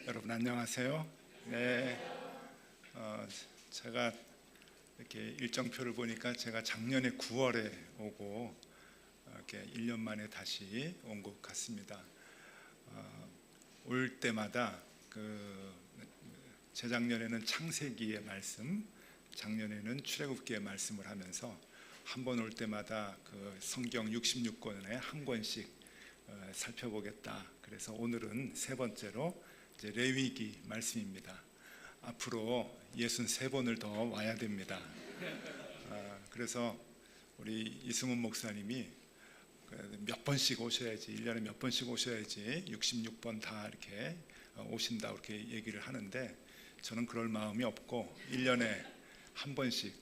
여러분 안녕하세요. 네, 제가 이렇게 일정표를 보니까 제가 작년에 9월에 오고 이렇게 1년 만에 다시 온 것 같습니다. 올 때마다 재작년에는 창세기의 말씀, 작년에는 출애굽기의 말씀을 하면서 한 번 올 때마다 그 성경 66권에 한 권씩 살펴보겠다. 그래서 오늘은 세 번째로 이제 레위기 말씀입니다. 앞으로 63번을 더 와야 됩니다. 그래서 우리 이승훈 목사님이 몇 번씩 오셔야지, 1년에 몇 번씩 오셔야지 66번 다 이렇게 오신다 이렇게 얘기를 하는데, 저는 그럴 마음이 없고 1년에 한 번씩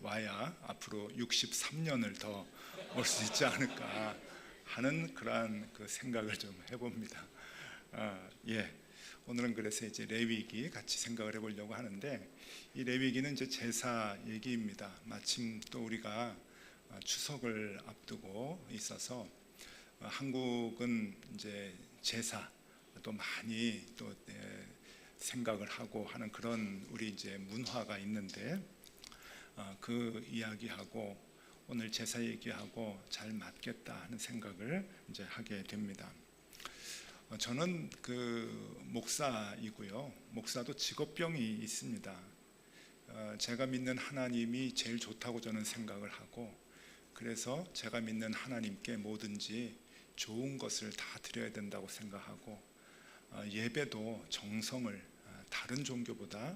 와야 앞으로 63년을 더 올 수 있지 않을까 하는 그러한 그 생각을 좀 해봅니다. 오늘은 그래서 이제 레위기 같이 생각을 해보려고 하는데, 이 레위기는 이제 제사 얘기입니다. 마침 또 우리가 추석을 앞두고 있어서 한국은 이제 제사 또 많이 또 생각을 하고 하는 그런 우리 이제 문화가 있는데, 그 이야기하고 오늘 제사 얘기하고 잘 맞겠다 하는 생각을 이제 하게 됩니다. 저는 목사이고요. 목사도 직업병이 있습니다. 제가 믿는 하나님이 제일 좋다고 저는 생각을 하고, 그래서 제가 믿는 하나님께 뭐든지 좋은 것을 다 드려야 된다고 생각하고, 예배도 정성을 다른 종교보다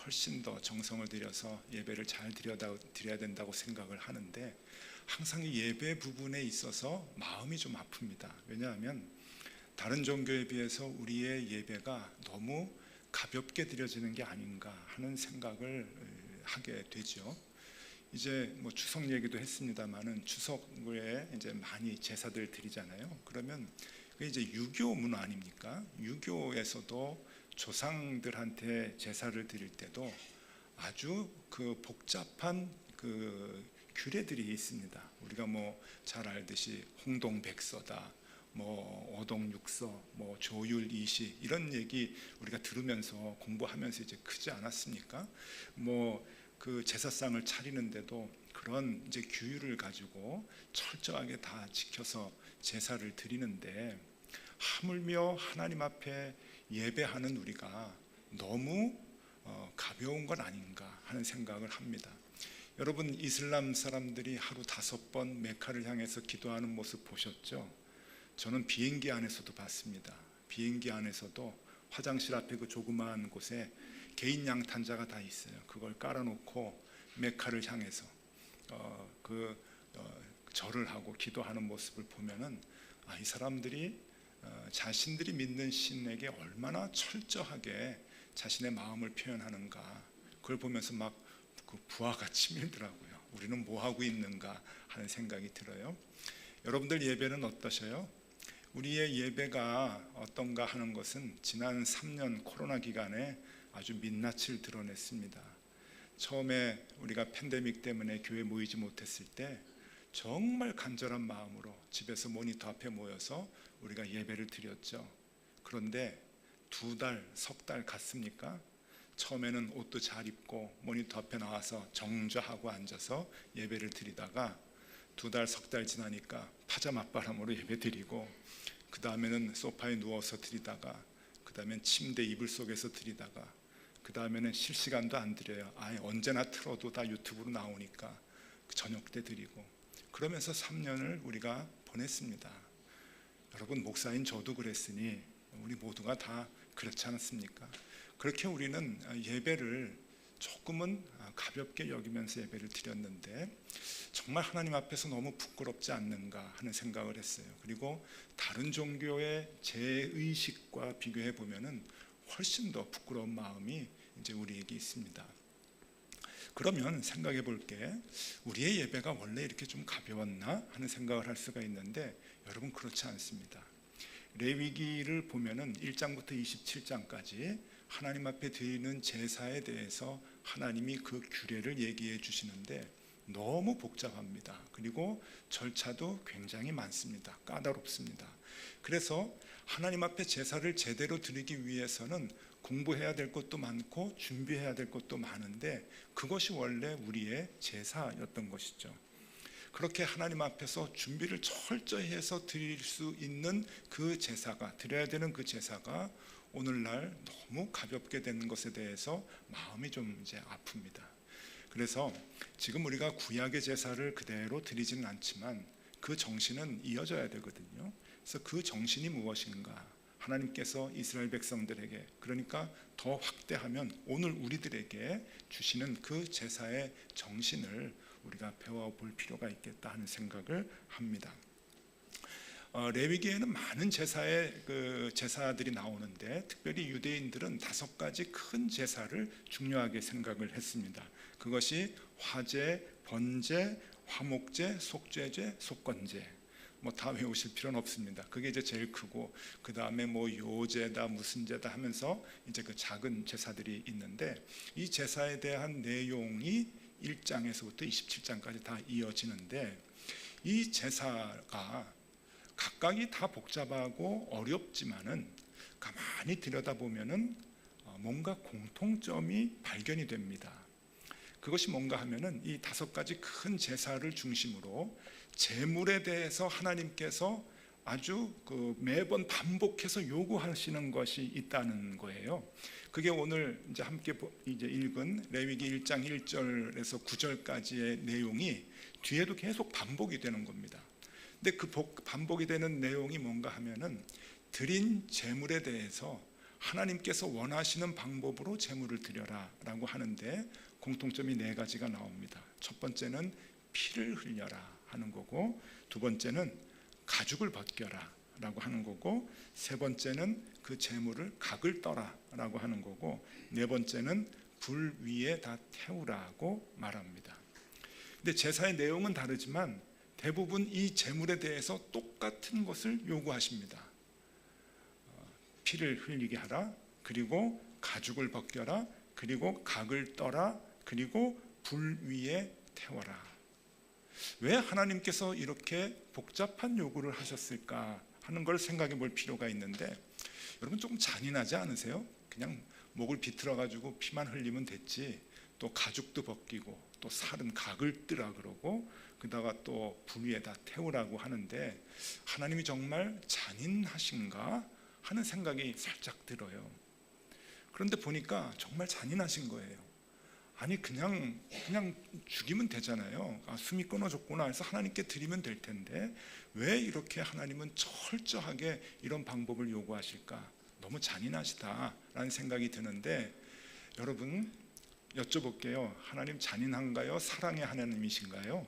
훨씬 더 정성을 들여서 예배를 잘 드려야 된다고 생각을 하는데, 항상 이 예배 부분에 있어서 마음이 좀 아픕니다. 왜냐하면 다른 종교에 비해서 우리의 예배가 너무 가볍게 드려지는 게 아닌가 하는 생각을 하게 되죠. 이제 뭐 추석 얘기도 했습니다만은, 추석에 이제 많이 제사들 드리잖아요. 그러면 그게 이제 유교 문화 아닙니까? 유교에서도 조상들한테 제사를 드릴 때도 아주 복잡한 규례들이 있습니다. 우리가 뭐 잘 알듯이 홍동백서다, 뭐 오동육서, 뭐 조율이시, 이런 얘기 우리가 들으면서 공부하면서 이제 크지 않았습니까? 뭐 제사상을 차리는데도 그런 이제 규율을 가지고 철저하게 다 지켜서 제사를 드리는데, 하물며 하나님 앞에 예배하는 우리가 너무 가벼운 건 아닌가 하는 생각을 합니다. 여러분, 이슬람 사람들이 하루 5번 메카를 향해서 기도하는 모습 보셨죠? 저는 비행기 안에서도 봤습니다. 비행기 안에서도 화장실 앞에 그 조그마한 곳에 개인 양탄자가 다 있어요. 그걸 깔아놓고 메카를 향해서 절을 하고 기도하는 모습을 보면은, 이 사람들이 자신들이 믿는 신에게 얼마나 철저하게 자신의 마음을 표현하는가, 그걸 보면서 막 부하가 치밀더라고요. 우리는 뭐 하고 있는가 하는 생각이 들어요. 여러분들 예배는 어떠셔요? 우리의 예배가 어떤가 하는 것은 지난 3년 코로나 기간에 아주 민낯을 드러냈습니다. 처음에 우리가 팬데믹 때문에 교회 모이지 못했을 때 정말 간절한 마음으로 집에서 모니터 앞에 모여서 우리가 예배를 드렸죠. 그런데 2달, 석 달 갔습니까? 처음에는 옷도 잘 입고 모니터 앞에 나와서 정좌하고 앉아서 예배를 드리다가 2달, 석 달 지나니까 파자맛바람으로 예배 드리고, 그 다음에는 소파에 누워서 드리다가, 그 다음엔 침대 이불 속에서 드리다가, 그 다음에는 실시간도 안 드려요. 언제나 틀어도 다 유튜브로 나오니까 저녁 때 드리고, 그러면서 3년을 우리가 보냈습니다. 여러분, 목사인 저도 그랬으니 우리 모두가 다 그렇지 않았습니까? 그렇게 우리는 예배를 조금은 가볍게 여기면서 예배를 드렸는데, 정말 하나님 앞에서 너무 부끄럽지 않는가 하는 생각을 했어요. 그리고 다른 종교의 제의식과 비교해 보면은 훨씬 더 부끄러운 마음이 이제 우리에게 있습니다. 그러면 생각해 볼게, 우리의 예배가 원래 이렇게 좀 가벼웠나 하는 생각을 할 수가 있는데, 여러분 그렇지 않습니다. 레위기를 보면은 1장부터 27장까지 하나님 앞에 드리는 제사에 대해서 하나님이 그 규례를 얘기해 주시는데, 너무 복잡합니다. 그리고 절차도 굉장히 많습니다. 까다롭습니다. 그래서 하나님 앞에 제사를 제대로 드리기 위해서는 공부해야 될 것도 많고 준비해야 될 것도 많은데 그것이 원래 우리의 제사였던 것이죠. 그렇게 하나님 앞에서 준비를 철저히 해서 드릴 수 있는 그 제사가, 드려야 되는 그 제사가 오늘날 너무 가볍게 된 것에 대해서 마음이 좀 이제 아픕니다. 그래서 지금 우리가 구약의 제사를 그대로 드리지는 않지만 그 정신은 이어져야 되거든요. 그래서 그 정신이 무엇인가? 하나님께서 이스라엘 백성들에게, 그러니까 더 확대하면 오늘 우리들에게 주시는 그 제사의 정신을 우리가 배워볼 필요가 있겠다 하는 생각을 합니다. 레위기에는 많은 제사들이 나오는데 특별히 유대인들은 5가지 큰 제사를 중요하게 생각을 했습니다. 그것이 화제, 번제, 화목제, 속죄제, 속건제. 다 외우실 필요는 없습니다. 그게 이제 제일 크고 그 다음에 요제다 무슨 제다 하면서 이제 그 작은 제사들이 있는데 이 제사에 대한 내용이 1장에서부터 27장까지 다 이어지는데 이 제사가 각각이 다 복잡하고 어렵지만은 가만히 들여다보면은 뭔가 공통점이 발견이 됩니다. 그것이 뭔가 하면은 이 5가지 큰 제사를 중심으로 제물에 대해서 하나님께서 아주 매번 반복해서 요구하시는 것이 있다는 거예요. 그게 오늘 이제 함께 이제 읽은 레위기 1장 1절에서 9절까지의 내용이 뒤에도 계속 반복이 되는 겁니다. 근데 그 반복이 되는 내용이 뭔가 하면은 드린 제물에 대해서 하나님께서 원하시는 방법으로 제물을 드려라라고 하는데 공통점이 4가지가 나옵니다. 첫 번째는 피를 흘려라 하는 거고, 두 번째는 가죽을 벗겨라 라고 하는 거고, 세 번째는 그 제물을 각을 떠라 라고 하는 거고, 네 번째는 불 위에 다 태우라고 말합니다. 근데 제사의 내용은 다르지만 대부분 이 제물에 대해서 똑같은 것을 요구하십니다. 피를 흘리게 하라, 그리고 가죽을 벗겨라, 그리고 각을 떠라, 그리고 불 위에 태워라. 왜 하나님께서 이렇게 복잡한 요구를 하셨을까 하는 걸 생각해 볼 필요가 있는데, 여러분 조금 잔인하지 않으세요? 그냥 목을 비틀어 가지고 피만 흘리면 됐지, 또 가죽도 벗기고 또 살은 각을 뜨라 그러고 그다가 또 불 위에다 태우라고 하는데 하나님이 정말 잔인하신가 하는 생각이 살짝 들어요. 그런데 보니까 정말 잔인하신 거예요. 아니 그냥 죽이면 되잖아요. 숨이 끊어졌구나 해서 하나님께 드리면 될 텐데 왜 이렇게 하나님은 철저하게 이런 방법을 요구하실까? 너무 잔인하시다라는 생각이 드는데, 여러분 여쭤볼게요. 하나님 잔인한가요? 사랑의 하나님이신가요?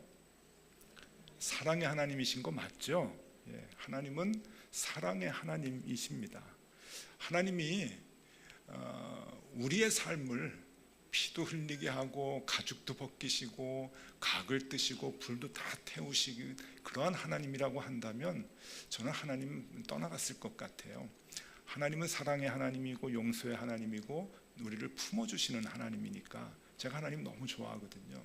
사랑의 하나님이신 거 맞죠? 예, 하나님은 사랑의 하나님이십니다. 하나님이 우리의 삶을 피도 흘리게 하고 가죽도 벗기시고 각을 뜨시고 불도 다 태우시기, 그러한 하나님이라고 한다면 저는 하나님 떠나갔을 것 같아요. 하나님은 사랑의 하나님이고 용서의 하나님이고 우리를 품어주시는 하나님이니까 제가 하나님 너무 좋아하거든요.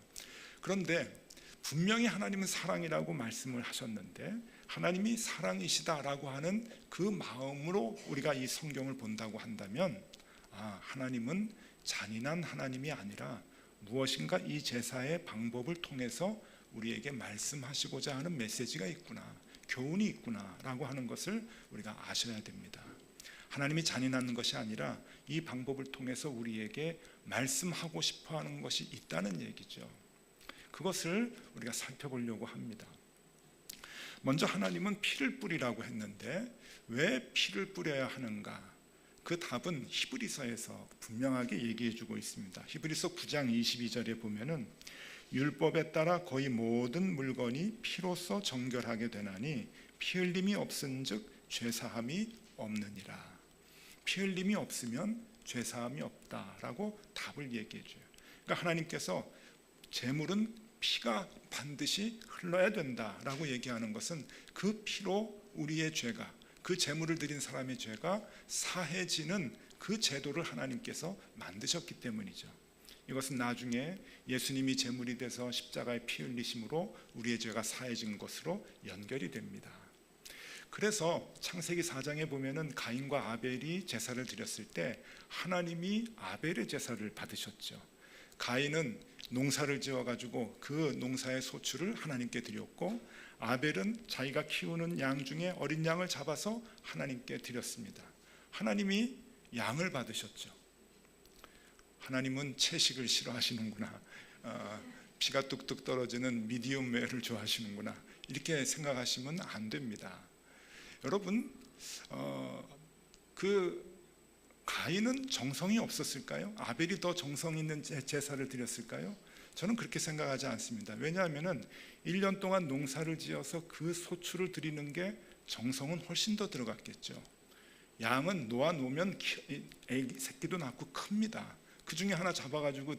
그런데 분명히 하나님은 사랑이라고 말씀을 하셨는데 하나님이 사랑이시다라고 하는 그 마음으로 우리가 이 성경을 본다고 한다면 하나님은 잔인한 하나님이 아니라 무엇인가 이 제사의 방법을 통해서 우리에게 말씀하시고자 하는 메시지가 있구나, 교훈이 있구나 라고 하는 것을 우리가 아셔야 됩니다. 하나님이 잔인한 것이 아니라 이 방법을 통해서 우리에게 말씀하고 싶어하는 것이 있다는 얘기죠. 그것을 우리가 살펴보려고 합니다. 먼저 하나님은 피를 뿌리라고 했는데 왜 피를 뿌려야 하는가? 그 답은 히브리서에서 분명하게 얘기해주고 있습니다. 히브리서 9장 22절에 보면은 율법에 따라 거의 모든 물건이 피로써 정결하게 되나니 피 흘림이 없은즉 죄사함이 없느니라. 피 흘림이 없으면 죄사함이 없다라고 답을 얘기해줘요. 그러니까 하나님께서 제물은 피가 반드시 흘러야 된다라고 얘기하는 것은 그 피로 우리의 죄가, 그 제물을 드린 사람의 죄가 사해지는 그 제도를 하나님께서 만드셨기 때문이죠. 이것은 나중에 예수님이 제물이 돼서 십자가에 피 흘리심으로 우리의 죄가 사해진 것으로 연결이 됩니다. 그래서 창세기 4장에 보면은 가인과 아벨이 제사를 드렸을 때 하나님이 아벨의 제사를 받으셨죠. 가인은 농사를 지어가지고 그 농사의 소출을 하나님께 드렸고, 아벨은 자기가 키우는 양 중에 어린 양을 잡아서 하나님께 드렸습니다. 하나님이 양을 받으셨죠. 하나님은 채식을 싫어하시는구나, 피가 뚝뚝 떨어지는 미디움 웰을 좋아하시는구나, 이렇게 생각하시면 안 됩니다. 여러분, 그 가인은 정성이 없었을까요? 아벨이 더 정성 있는 제사를 드렸을까요? 저는 그렇게 생각하지 않습니다. 왜냐하면 1년 동안 농사를 지어서 그 소출을 드리는 게 정성은 훨씬 더 들어갔겠죠. 양은 놓으면 애기 새끼도 낳고 큽니다. 그 중에 하나 잡아가지고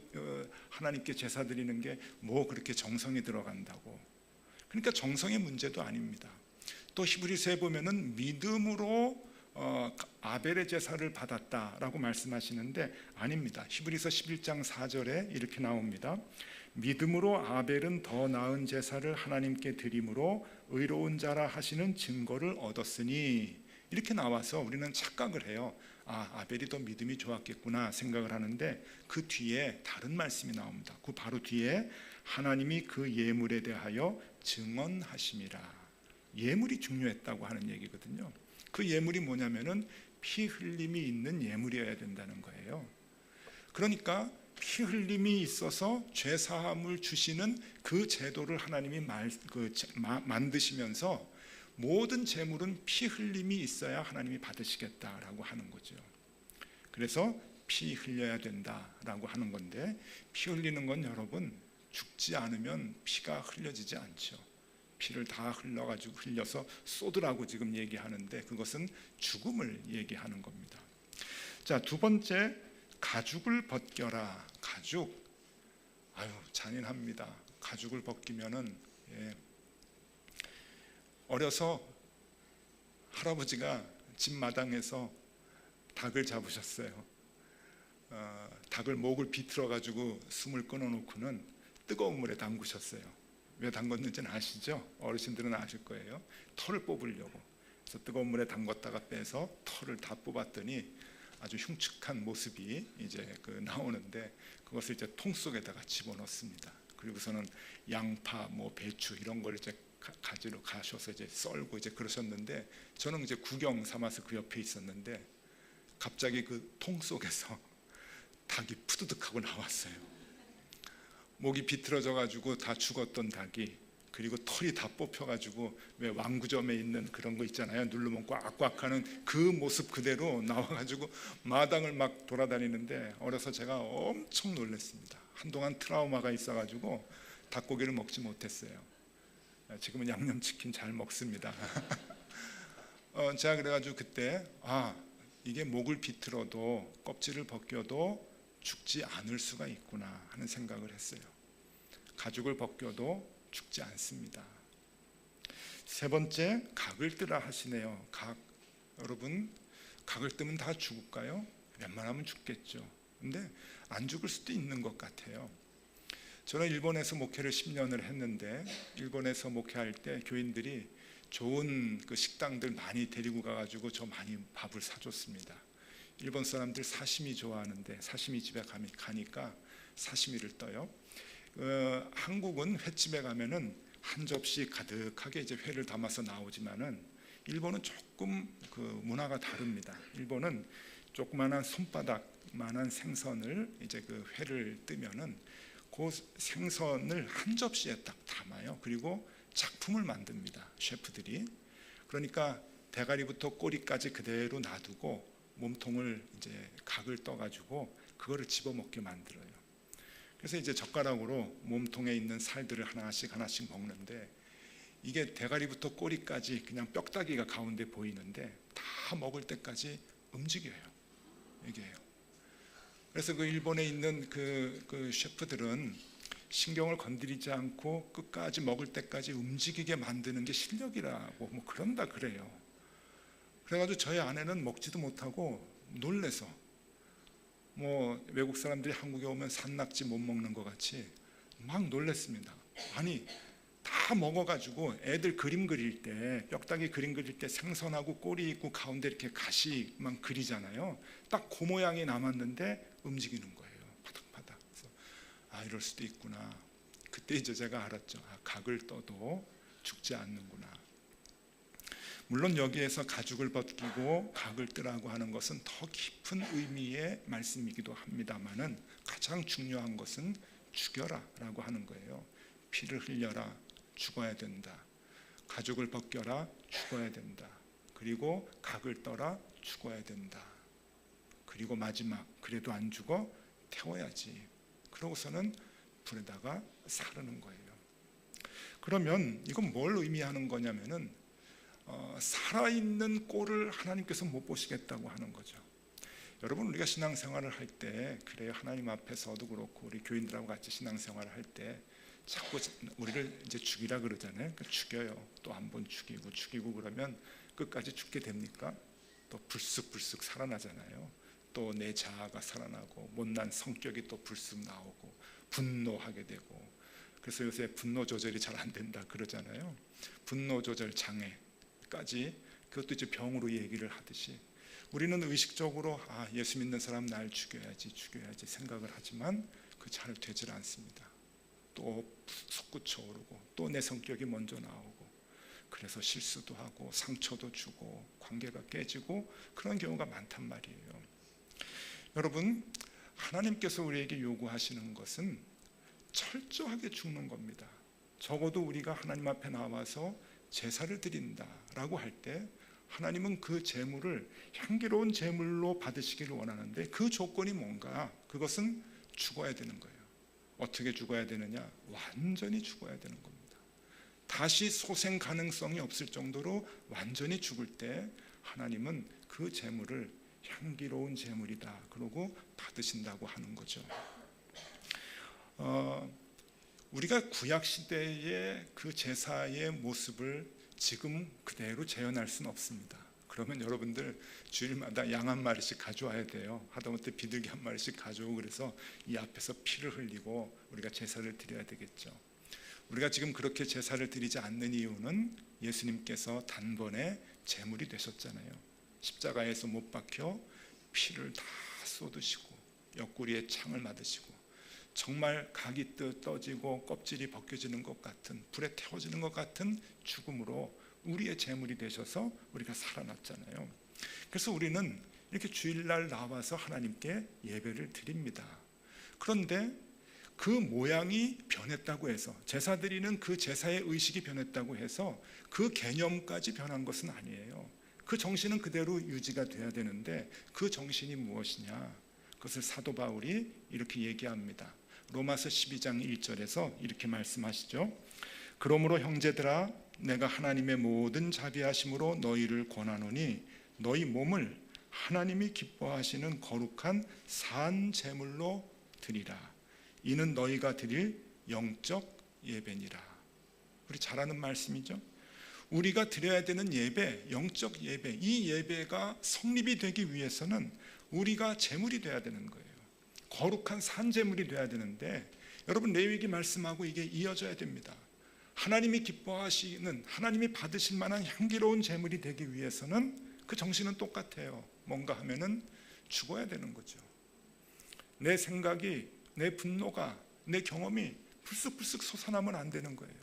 하나님께 제사 드리는 게 뭐 그렇게 정성이 들어간다고. 그러니까 정성의 문제도 아닙니다. 또 히브리서에 보면은 믿음으로 아벨의 제사를 받았다라고 말씀하시는데 아닙니다. 히브리서 11장 4절에 이렇게 나옵니다. 믿음으로 아벨은 더 나은 제사를 하나님께 드림으로 의로운 자라 하시는 증거를 얻었으니, 이렇게 나와서 우리는 착각을 해요. 아벨이 더 믿음이 좋았겠구나 생각을 하는데, 그 뒤에 다른 말씀이 나옵니다. 그 바로 뒤에 하나님이 그 예물에 대하여 증언하심이라. 예물이 중요했다고 하는 얘기거든요. 그 예물이 뭐냐면은 피 흘림이 있는 예물이어야 된다는 거예요. 그러니까 피 흘림이 있어서 죄 사함을 주시는 그 제도를 하나님이 만드시면서 모든 제물은 피 흘림이 있어야 하나님이 받으시겠다라고 하는 거죠. 그래서 피 흘려야 된다라고 하는 건데, 피 흘리는 건 여러분, 죽지 않으면 피가 흘려지지 않죠. 피를 다 흘려서 쏟으라고 지금 얘기하는데, 그것은 죽음을 얘기하는 겁니다. 자, 두 번째, 가죽을 벗겨라. 가죽, 잔인합니다. 가죽을 벗기면은, 어려서 할아버지가 집 마당에서 닭을 잡으셨어요. 닭을 목을 비틀어 가지고 숨을 끊어놓고는 뜨거운 물에 담그셨어요. 왜 담궜는지는 아시죠? 어르신들은 아실 거예요. 털을 뽑으려고. 그래서 뜨거운 물에 담궜다가 빼서 털을 다 뽑았더니 아주 흉측한 모습이 이제 나오는데, 그것을 이제 통 속에다가 집어넣습니다. 그리고서는 양파, 배추 이런 걸 이제 가지러 가셔서 이제 썰고 이제 그러셨는데, 저는 이제 구경 삼아서 그 옆에 있었는데 갑자기 그 통 속에서 닭이 푸드득하고 나왔어요. 목이 비틀어져 가지고 다 죽었던 닭이, 그리고 털이 다 뽑혀 가지고 왜 왕구점에 있는 그런 거 있잖아요. 누르면 꽉꽉 하는 그 모습 그대로 나와 가지고 마당을 막 돌아다니는데, 어려서 제가 엄청 놀랐습니다. 한동안 트라우마가 있어 가지고 닭고기를 먹지 못했어요. 지금은 양념치킨 잘 먹습니다. 제가 그래가지고 그때 이게 목을 비틀어도 껍질을 벗겨도 죽지 않을 수가 있구나 하는 생각을 했어요. 가죽을 벗겨도 죽지 않습니다. 세 번째, 각을 뜨라 하시네요. 여러분, 각을 뜨면 다 죽을까요? 웬만하면 죽겠죠. 근데 안 죽을 수도 있는 것 같아요. 저는 일본에서 목회를 10년을 했는데, 일본에서 목회할 때 교인들이 좋은 그 식당들 많이 데리고 가가지고 저 많이 밥을 사줬습니다. 일본 사람들 사시미 좋아하는데 사시미 집에 가니까 사시미를 떠요. 한국은 횟집에 가면은 한 접시 가득하게 이제 회를 담아서 나오지만은, 일본은 조금 그 문화가 다릅니다. 일본은 조그만한 손바닥만한 생선을 이제 그 회를 뜨면은 그 생선을 한 접시에 딱 담아요. 그리고 작품을 만듭니다, 셰프들이. 그러니까 대가리부터 꼬리까지 그대로 놔두고 몸통을 이제 각을 떠가지고 그거를 집어먹게 만들어요. 그래서 이제 젓가락으로 몸통에 있는 살들을 하나씩 먹는데, 이게 대가리부터 꼬리까지 그냥 뼈다귀가 가운데 보이는데 다 먹을 때까지 움직여요. 이게요. 그래서 그 일본에 있는 그 셰프들은 신경을 건드리지 않고 끝까지 먹을 때까지 움직이게 만드는 게 실력이라고 그런다 그래요. 그래가지고 저희 아내는 먹지도 못하고 놀래서 뭐 외국 사람들이 한국에 오면 산낙지 못 먹는 것 같이 막 놀랐습니다. 아니 다 먹어가지고 애들 그림 그릴 때, 뼈다귀 그림 그릴 때 생선하고 꼬리 있고 가운데 이렇게 가시만 그리잖아요. 딱 그 모양이 남았는데 움직이는 거예요. 바닥바닥. 그래서 이럴 수도 있구나. 그때 이제 제가 알았죠. 각을 떠도 죽지 않는구나. 물론 여기에서 가죽을 벗기고 각을 뜨라고 하는 것은 더 깊은 의미의 말씀이기도 합니다만은 가장 중요한 것은 죽여라 라고 하는 거예요. 피를 흘려라, 죽어야 된다. 가죽을 벗겨라, 죽어야 된다. 그리고 각을 떠라, 죽어야 된다. 그리고 마지막, 그래도 안 죽어? 태워야지. 그러고서는 불에다가 사르는 거예요. 그러면 이건 뭘 의미하는 거냐면은 살아있는 꼴을 하나님께서 못 보시겠다고 하는 거죠. 여러분, 우리가 신앙생활을 할 때 그래요. 하나님 앞에서도 그렇고 우리 교인들하고 같이 신앙생활을 할 때 자꾸 우리를 이제 죽이라 그러잖아요. 그러니까 죽여요. 또 한 번 죽이고 그러면 끝까지 죽게 됩니까? 또 불쑥 살아나잖아요. 또 내 자아가 살아나고 못난 성격이 또 불쑥 나오고 분노하게 되고. 그래서 요새 분노 조절이 잘 안 된다 그러잖아요. 분노 조절 장애까지, 그것도 이제 병으로 얘기를 하듯이 우리는 의식적으로 예수 믿는 사람 날 죽여야지 생각을 하지만 그 잘 되질 않습니다. 또 솟구쳐 오르고 또 내 성격이 먼저 나오고, 그래서 실수도 하고 상처도 주고 관계가 깨지고 그런 경우가 많단 말이에요. 여러분, 하나님께서 우리에게 요구하시는 것은 철저하게 죽는 겁니다. 적어도 우리가 하나님 앞에 나와서 제사를 드린다라고 할 때 하나님은 그 제물을 향기로운 제물로 받으시기를 원하는데 그 조건이 뭔가? 그것은 죽어야 되는 거예요. 어떻게 죽어야 되느냐? 완전히 죽어야 되는 겁니다. 다시 소생 가능성이 없을 정도로 완전히 죽을 때 하나님은 그 제물을 향기로운 제물이다 그러고 받으신다고 하는 거죠. 우리가 구약 시대의 그 제사의 모습을 지금 그대로 재현할 수는 없습니다. 그러면 여러분들 주일마다 양 한 마리씩 가져와야 돼요. 하다못해 비둘기 한 마리씩 가져오고, 그래서 이 앞에서 피를 흘리고 우리가 제사를 드려야 되겠죠. 우리가 지금 그렇게 제사를 드리지 않는 이유는 예수님께서 단번에 제물이 되셨잖아요. 십자가에서 못 박혀 피를 다 쏟으시고 옆구리에 창을 맞으시고 정말 각이 떠지고 껍질이 벗겨지는 것 같은, 불에 태워지는 것 같은 죽음으로 우리의 제물이 되셔서 우리가 살아났잖아요. 그래서 우리는 이렇게 주일날 나와서 하나님께 예배를 드립니다. 그런데 그 모양이 변했다고 해서, 제사 드리는 그 제사의 의식이 변했다고 해서 그 개념까지 변한 것은 아니에요. 그 정신은 그대로 유지가 돼야 되는데 그 정신이 무엇이냐? 그것을 사도 바울이 이렇게 얘기합니다. 로마서 12장 1절에서 이렇게 말씀하시죠. 그러므로 형제들아, 내가 하나님의 모든 자비하심으로 너희를 권하노니 너희 몸을 하나님이 기뻐하시는 거룩한 산 제물로 드리라. 이는 너희가 드릴 영적 예배니라. 우리 잘 아는 말씀이죠. 우리가 드려야 되는 예배, 영적 예배, 이 예배가 성립이 되기 위해서는 우리가 제물이 돼야 되는 거예요. 거룩한 산제물이 돼야 되는데, 여러분 레위기 말씀하고 이게 이어져야 됩니다. 하나님이 기뻐하시는, 하나님이 받으실 만한 향기로운 제물이 되기 위해서는 그 정신은 똑같아요. 뭔가 하면은 죽어야 되는 거죠. 내 생각이, 내 분노가, 내 경험이 불쑥불쑥 솟아나면 안 되는 거예요.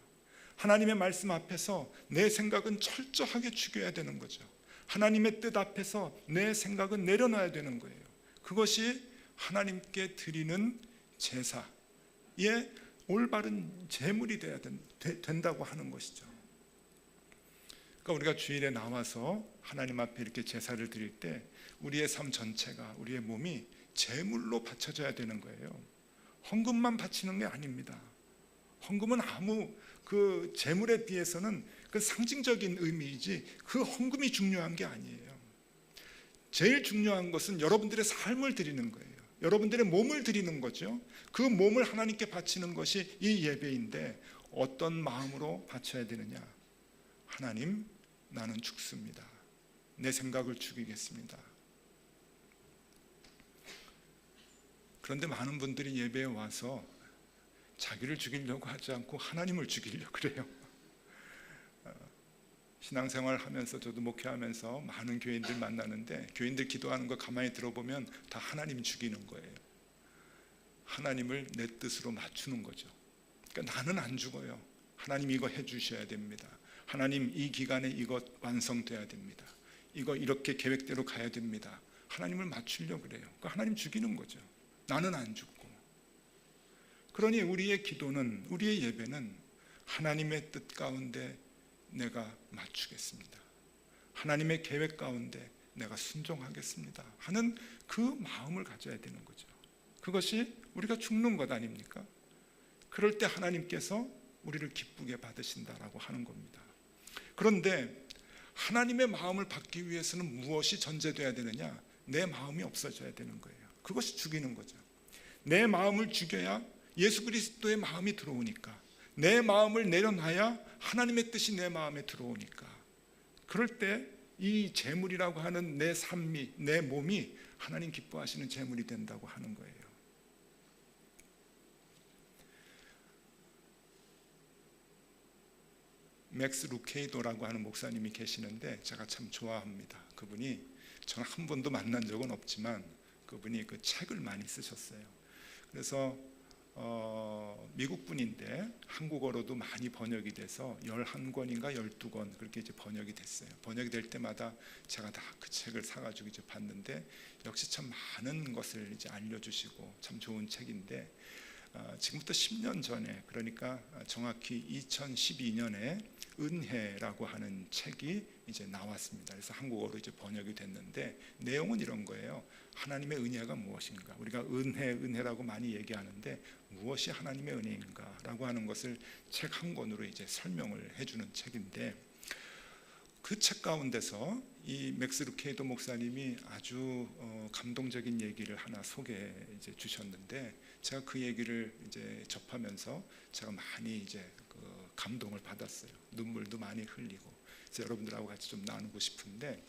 하나님의 말씀 앞에서 내 생각은 철저하게 죽여야 되는 거죠. 하나님의 뜻 앞에서 내 생각은 내려놔야 되는 거예요. 그것이 하나님께 드리는 제사의 올바른 제물이 돼야 된다고 하는 것이죠. 그러니까 우리가 주일에 나와서 하나님 앞에 이렇게 제사를 드릴 때 우리의 삶 전체가, 우리의 몸이 제물로 바쳐져야 되는 거예요. 헌금만 바치는 게 아닙니다. 헌금은 아무 그 제물에 비해서는 그 상징적인 의미이지 그 헌금이 중요한 게 아니에요. 제일 중요한 것은 여러분들의 삶을 드리는 거예요. 여러분들의 몸을 드리는 거죠. 그 몸을 하나님께 바치는 것이 이 예배인데 어떤 마음으로 바쳐야 되느냐? 하나님, 나는 죽습니다. 내 생각을 죽이겠습니다. 그런데 많은 분들이 예배에 와서 자기를 죽이려고 하지 않고 하나님을 죽이려고 그래요. 신앙생활 하면서 저도 목회하면서 많은 교인들 만나는데 교인들 기도하는 거 가만히 들어보면 다 하나님 죽이는 거예요. 하나님을 내 뜻으로 맞추는 거죠. 그러니까 나는 안 죽어요. 하나님 이거 해주셔야 됩니다. 하나님 이 기간에 이거 완성돼야 됩니다. 이거 이렇게 계획대로 가야 됩니다. 하나님을 맞추려고 그래요. 그러니까 하나님 죽이는 거죠. 나는 안 죽고. 그러니 우리의 기도는, 우리의 예배는 하나님의 뜻 가운데 내가 맞추겠습니다. 하나님의 계획 가운데 내가 순종하겠습니다 하는 그 마음을 가져야 되는 거죠. 그것이 우리가 죽는 것 아닙니까? 그럴 때 하나님께서 우리를 기쁘게 받으신다라고 하는 겁니다. 그런데 하나님의 마음을 받기 위해서는 무엇이 전제돼야 되느냐? 내 마음이 없어져야 되는 거예요. 그것이 죽이는 거죠. 내 마음을 죽여야 예수 그리스도의 마음이 들어오니까, 내 마음을 내려놔야 하나님의 뜻이 내 마음에 들어오니까, 그럴 때 이 재물이라고 하는 내 삶이, 내 몸이 하나님 기뻐하시는 재물이 된다고 하는 거예요. 맥스 루케이도라고 하는 목사님이 계시는데 제가 참 좋아합니다. 그분이, 저는 한 번도 만난 적은 없지만 그분이 그 책을 많이 쓰셨어요. 그래서 미국 분인데 한국어로도 많이 번역이 돼서 11권인가 12권 그렇게 이제 번역이 됐어요. 번역이 될 때마다 제가 다 그 책을 사가지고 이제 봤는데 역시 참 많은 것을 이제 알려주시고 참 좋은 책인데, 지금부터 10년 전에, 그러니까 정확히 2012년에 은혜라고 하는 책이 이제 나왔습니다. 그래서 한국어로 이제 번역이 됐는데 내용은 이런 거예요. 하나님의 은혜가 무엇인가? 우리가 은혜라고 많이 얘기하는데 무엇이 하나님의 은혜인가라고 하는 것을 책 한 권으로 이제 설명을 해주는 책인데, 그 책 가운데서 이 맥스 루케이도 목사님이 아주 감동적인 얘기를 하나 소개해 이제 주셨는데, 제가 그 얘기를 이제 접하면서 제가 많이 이제 감동을 받았어요. 눈물도 많이 흘리고. 그래서 여러분들하고 같이 좀 나누고 싶은데,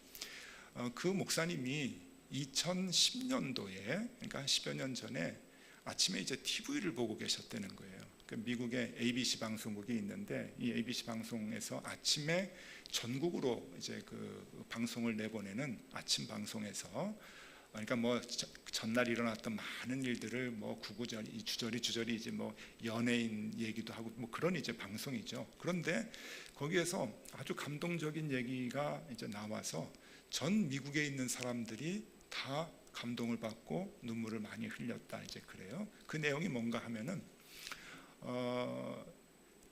그 목사님이 2010년도에, 그러니까 한 10여 년 전에 아침에 이제 TV를 보고 계셨다는 거예요. 미국에 ABC 방송국이 있는데 이 ABC 방송에서 아침에 전국으로 이제 그 방송을 내보내는 아침 방송에서, 그러니까 뭐 전날 일어났던 많은 일들을 뭐 구구절이 주저리 이제 뭐 연예인 얘기도 하고 뭐 그런 이제 방송이죠. 그런데 거기에서 아주 감동적인 얘기가 이제 나와서 전 미국에 있는 사람들이 다 감동을 받고 눈물을 많이 흘렸다, 이제 그래요. 그 내용이 뭔가 하면은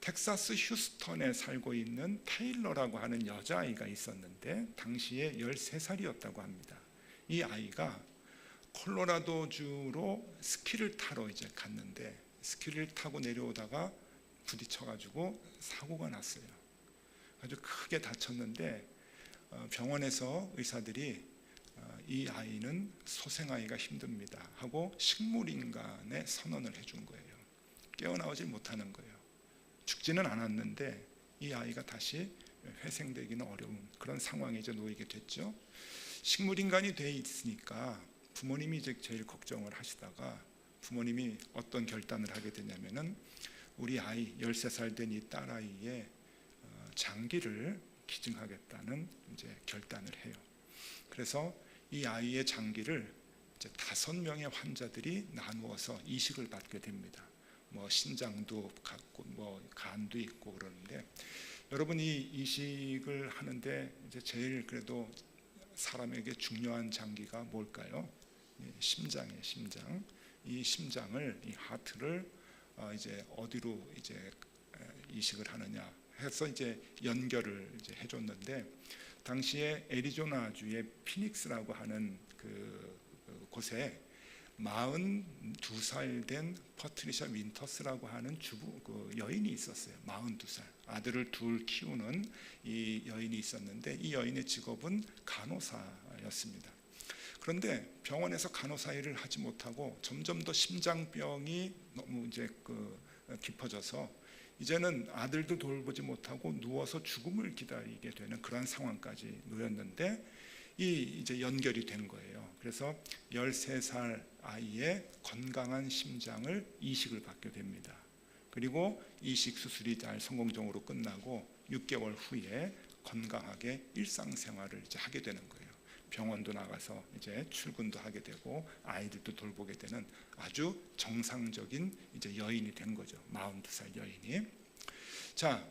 텍사스 휴스턴에 살고 있는 테일러라고 하는 여자아이가 있었는데 당시에 13살이었다고 합니다. 이 아이가 콜로라도주로 스키를 타러 이제 갔는데 스키를 타고 내려오다가 부딪혀가지고 사고가 났어요. 아주 크게 다쳤는데 병원에서 의사들이 이 아이는 소생아이가 힘듭니다 하고 식물인간에 선언을 해준 거예요. 깨어나오질 못하는 거예요. 죽지는 않았는데 이 아이가 다시 회생되기는 어려운 그런 상황에 이제 놓이게 됐죠. 식물인간이 돼 있으니까 부모님이 이제 제일 걱정을 하시다가 부모님이 어떤 결단을 하게 되냐면은 우리 아이 13살 된 이 딸아이의 장기를 기증하겠다는 이제 결단을 해요. 그래서 이 아이의 장기를 이제 5명의 환자들이 나누어서 이식을 받게 됩니다. 뭐 신장도 갖고 뭐 간도 있고 그러는데, 여러분이 이식을 하는데 이제 제일 그래도 사람에게 중요한 장기가 뭘까요? 심장이에요, 심장. 이 심장을, 이 하트를 이제 어디로 이제 이식을 하느냐 해서 이제 연결을 이제 해줬는데, 당시에 애리조나주의 피닉스라고 하는 그 곳에 42살 된 퍼트리샤 윈터스라고 하는 주부 그 여인이 있었어요. 42살. 아들을 둘 키우는 이 여인이 있었는데 이 여인의 직업은 간호사였습니다. 그런데 병원에서 간호사 일을 하지 못하고 점점 더 심장병이 너무 이제 깊어져서 이제는 아들도 돌보지 못하고 누워서 죽음을 기다리게 되는 그런 상황까지 놓였는데 이 이제 연결이 된 거예요. 그래서 13살 아이의 건강한 심장을 이식을 받게 됩니다. 그리고 이식 수술이 잘 성공적으로 끝나고 6개월 후에 건강하게 일상생활을 이제 하게 되는 거예요. 병원도 나가서 이제 출근도 하게 되고 아이들도 돌보게 되는 아주 정상적인 이제 여인이 된 거죠. 42살 여인이. 자,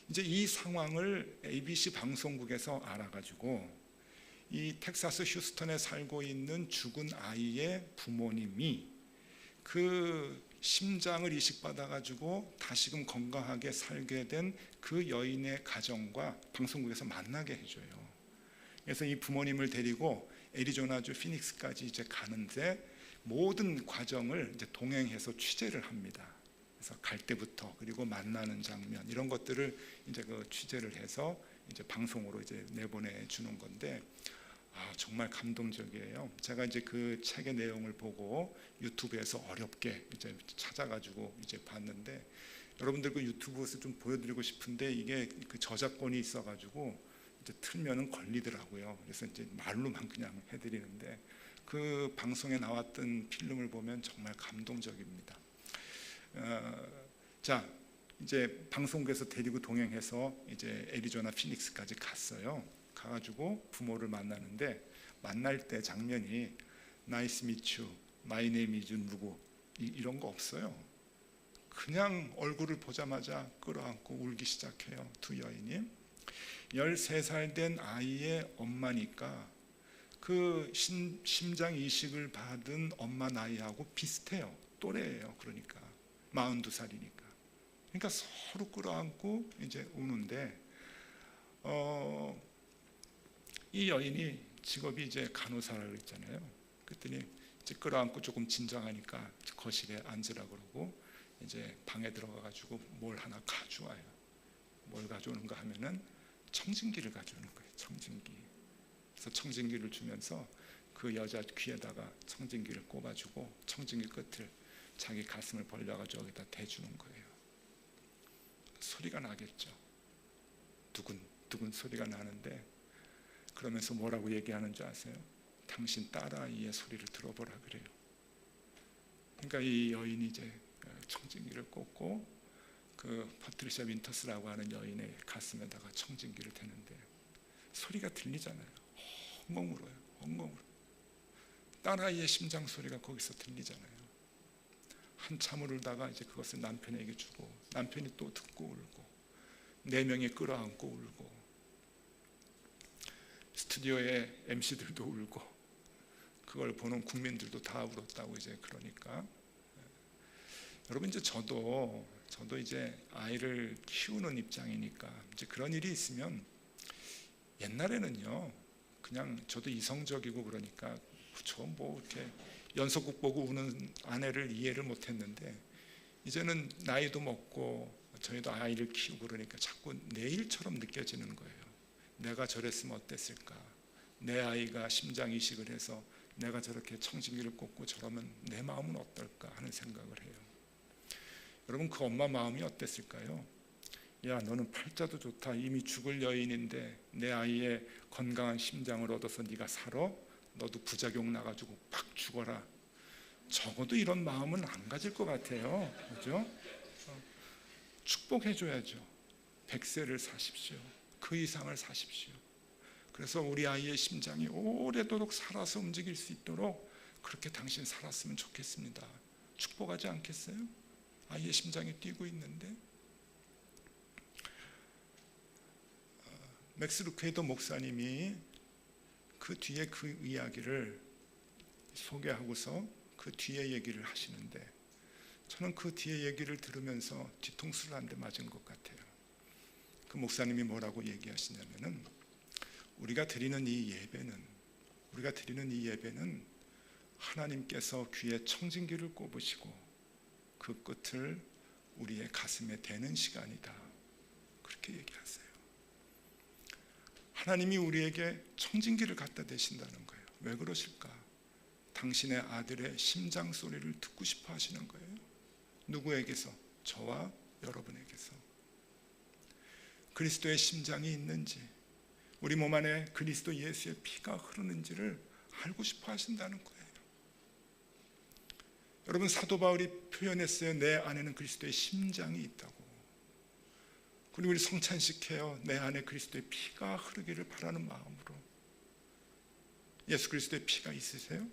이제 이 상황을 ABC 방송국에서 알아가지고 이 텍사스 휴스턴에 살고 있는 죽은 아이의 부모님이 그 심장을 이식받아가지고 다시금 건강하게 살게 된 그 여인의 가정과 방송국에서 만나게 해줘요. 그래서 이 부모님을 데리고 애리조나주 피닉스까지 이제 가는데 모든 과정을 이제 동행해서 취재를 합니다. 그래서 갈 때부터 그리고 만나는 장면 이런 것들을 이제 그 취재를 해서 이제 방송으로 이제 내보내 주는 건데 정말 감동적이에요. 제가 이제 그 책의 내용을 보고 유튜브에서 어렵게 이제 찾아가지고 이제 봤는데 여러분들 그 유튜브에서 좀 보여드리고 싶은데 이게 그 저작권이 있어가지고 이제 틀면은 걸리더라고요. 그래서 이제 말로만 그냥 해드리는데 그 방송에 나왔던 필름을 보면 정말 감동적입니다. 자, 이제 방송국에서 데리고 동행해서 이제 애리조나 피닉스까지 갔어요. 가가지고 부모를 만나는데 만날 때 장면이 Nice meet you, my name is 누구 이런 거 없어요. 그냥 얼굴을 보자마자 끌어안고 울기 시작해요. 두 여인이. 13살 된 아이의 엄마니까 그 심장 이식을 받은 엄마 나이하고 비슷해요. 또래예요. 그러니까 42살이니까. 그러니까 서로 끌어안고 이제 우는데 이 여인이 직업이 이제 간호사라고 했잖아요. 그랬더니 이제 끌어안고 조금 진정하니까 거실에 앉으라 그러고 이제 방에 들어가 가지고 뭘 하나 가져와요. 뭘 가져오는가 하면은 청진기를 가져오는 거예요. 청진기. 그래서 청진기를 주면서 그 여자 귀에다가 청진기를 꼽아주고 청진기 끝을 자기 가슴을 벌려가지고 여기다 대주는 거예요. 소리가 나겠죠. 두근 소리가 나는데 그러면서 뭐라고 얘기하는 줄 아세요? 당신 딸아이의 소리를 들어보라 그래요. 그러니까 이 여인이 이제 청진기를 꽂고 그 파트리샤 윈터스라고 하는 여인의 가슴에다가 청진기를 대는데 소리가 들리잖아요. 엉엉 울어요. 엉엉 울어요. 딸아이의 심장 소리가 거기서 들리잖아요. 한참을 울다가 이제 그것을 남편에게 주고 남편이 또 듣고 울고 4명이 끌어안고 울고 스튜디오의 MC들도 울고 그걸 보는 국민들도 다 울었다고 이제 그러니까 여러분 이제 저도 이제 아이를 키우는 입장이니까 이제 그런 일이 있으면 옛날에는요 그냥 저도 이성적이고 그러니까 저 뭐 이렇게 연속극 보고 우는 아내를 이해를 못했는데 이제는 나이도 먹고 저희도 아이를 키우고 그러니까 자꾸 내 일처럼 느껴지는 거예요. 내가 저랬으면 어땠을까? 내 아이가 심장 이식을 해서 내가 저렇게 청진기를 꽂고 저러면 내 마음은 어떨까 하는 생각을 해요. 여러분 그 엄마 마음이 어땠을까요? 야 너는 팔자도 좋다. 이미 죽을 여인인데 내 아이의 건강한 심장을 얻어서 네가 살아? 너도 부작용 나가지고 팍 죽어라. 적어도 이런 마음은 안 가질 것 같아요. 그렇죠? 축복해줘야죠. 100세를 사십시오. 그 이상을 사십시오. 그래서 우리 아이의 심장이 오래도록 살아서 움직일 수 있도록 그렇게 당신 살았으면 좋겠습니다. 축복하지 않겠어요? 아이의 심장이 뛰고 있는데 맥스 루케이더 목사님이 그 뒤에 그 이야기를 소개하고서 그 뒤에 얘기를 하시는데 저는 그 뒤에 얘기를 들으면서 뒤통수를 한 대 맞은 것 같아요. 그 목사님이 뭐라고 얘기하시냐면은 우리가 드리는 이 예배는 하나님께서 귀에 청진기를 꼽으시고 그 끝을 우리의 가슴에 대는 시간이다. 그렇게 얘기하세요. 하나님이 우리에게 청진기를 갖다 대신다는 거예요. 왜 그러실까? 당신의 아들의 심장 소리를 듣고 싶어 하시는 거예요. 누구에게서? 저와 여러분에게서. 그리스도의 심장이 있는지 우리 몸 안에 그리스도 예수의 피가 흐르는지를 알고 싶어 하신다는 거예요. 여러분, 사도 바울이 표현했어요. 내 안에는 그리스도의 심장이 있다고. 그리고 우리 성찬식해요. 내 안에 그리스도의 피가 흐르기를 바라는 마음으로. 예수 그리스도의 피가 있으세요?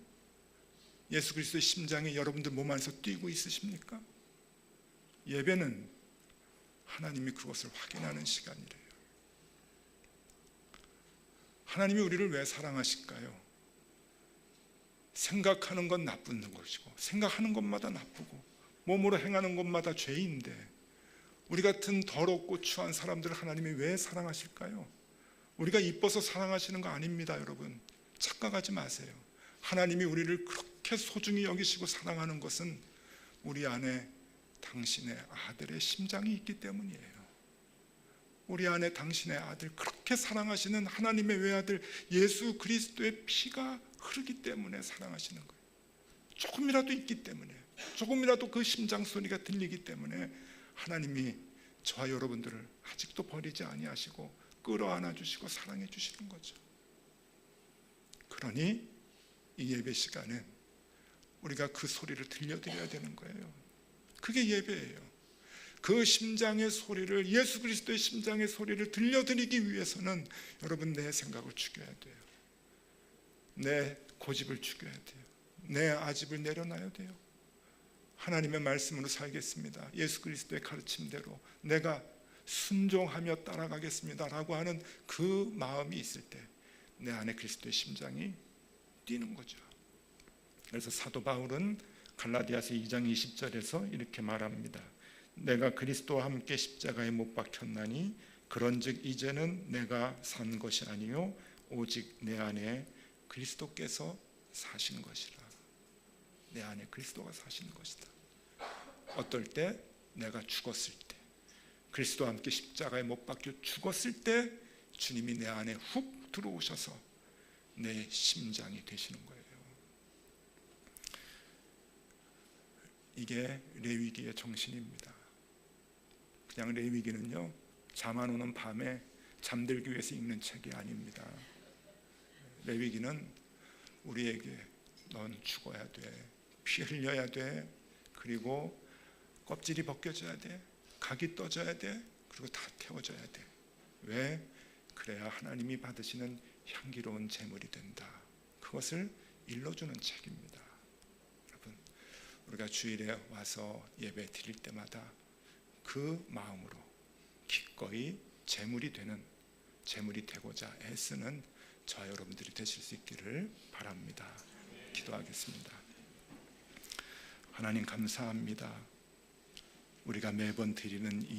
예수 그리스도의 심장이 여러분들 몸 안에서 뛰고 있으십니까? 예배는 하나님이 그것을 확인하는 시간이래요. 하나님이 우리를 왜 사랑하실까요? 생각하는 건 나쁜 것이고, 생각하는 것마다 나쁘고, 몸으로 행하는 것마다 죄인데, 우리 같은 더럽고 추한 사람들을 하나님이 왜 사랑하실까요? 우리가 이뻐서 사랑하시는 거 아닙니다, 여러분. 착각하지 마세요. 하나님이 우리를 그렇게 소중히 여기시고 사랑하는 것은 우리 안에 당신의 아들의 심장이 있기 때문이에요. 우리 안에 당신의 아들, 그렇게 사랑하시는 하나님의 외아들 예수 그리스도의 피가 흐르기 때문에 사랑하시는 거예요. 조금이라도 있기 때문에, 조금이라도 그 심장 소리가 들리기 때문에 하나님이 저와 여러분들을 아직도 버리지 아니하시고 끌어안아 주시고 사랑해 주시는 거죠. 그러니 이 예배 시간은 우리가 그 소리를 들려드려야 되는 거예요. 그게 예배예요. 그 심장의 소리를, 예수 그리스도의 심장의 소리를 들려드리기 위해서는 여러분, 내 생각을 죽여야 돼요. 내 고집을 죽여야 돼요. 내 아집을 내려놔야 돼요. 하나님의 말씀으로 살겠습니다. 예수 그리스도의 가르침대로 내가 순종하며 따라가겠습니다 라고 하는 그 마음이 있을 때 내 안에 그리스도의 심장이 뛰는 거죠. 그래서 사도 바울은 갈라디아서 2장 20절에서 이렇게 말합니다. 내가 그리스도와 함께 십자가에 못 박혔나니 그런즉 이제는 내가 산 것이 아니요 오직 내 안에 그리스도께서 사신 것이라. 내 안에 그리스도가 사시는 것이다. 어떨 때? 내가 죽었을 때, 그리스도와 함께 십자가에 못 박혀 죽었을 때 주님이 내 안에 훅 들어오셔서 내 심장이 되시는 거예요. 이게 레위기의 정신입니다. 그냥 레위기는요, 잠 안 오는 밤에 잠들기 위해서 읽는 책이 아닙니다. 레위기는 우리에게 넌 죽어야 돼, 피 흘려야 돼, 그리고 껍질이 벗겨져야 돼, 각이 떠져야 돼, 그리고 다 태워져야 돼. 왜? 그래야 하나님이 받으시는 향기로운 제물이 된다. 그것을 일러주는 책입니다. 여러분, 우리가 주일에 와서 예배 드릴 때마다 그 마음으로 기꺼이 제물이 되고자 애쓰는 저와 여러분들이 되실 수 있기를 바랍니다. 기도하겠습니다. 하나님 감사합니다. 우리가 매번 드리는 이